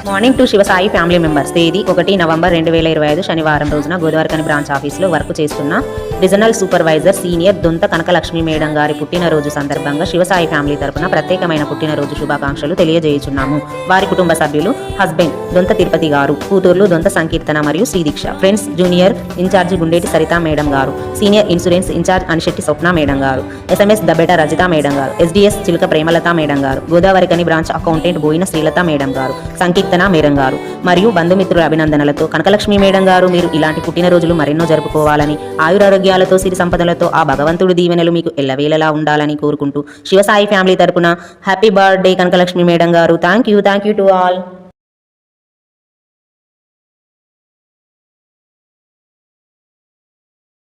Morning to Shivasai family members. తేదీ 1 November 2025 శనివారం రోజున గోదావరిఖని బ్రాంచ్ ఆఫీసులో వర్క్ చేస్తున్న regional supervisor senior Donta Kanakalakshmi madam గారి పుట్టినరోజు సందర్భంగా శివసాయి ఫ్యామిలీ తరపున ప్రత్యేకమైన పుట్టినరోజు శుభాకాంక్షలు తెలియజేయుచున్నాము. వారి కుటుంబ సభ్యులు హస్బెండ్ దొంత తిరుపతి గారు, కూతుర్లు దొంత సంకీర్తన మరియు Sridiksha, friends junior incharge Gundeti Saritha madam గారు, senior insurance incharge Anishetti Swapna madam గారు, ఎస్ఎంఎస్ దబెట రజిత మేడం గారు, ఎస్డిఎస్ చిలుక ప్రేమలత మేడం గారు, Godavarikhani branch accountant Boina Srilatha madam గారు, సంకీర్తన మేడం గారు మరియు బంధుమిత్రుల అభినందనలతో కనకలక్ష్మి మేడం గారు మీరు ఇలాంటి పుట్టినరోజులు మరెన్నో జరుపుకోవాలని, ఆయురారోగ్యాలతో సిరి సంపదలతో ఆ భగవంతుడి దీవెనలు మీకు ఎల్లవేళలా ఉండాలని కోరుకుంటూ శివసాయి ఫ్యామిలీ తరపున హ్యాపీ బర్త్డే కనకలక్ష్మి మేడం గారు. Thank you to all.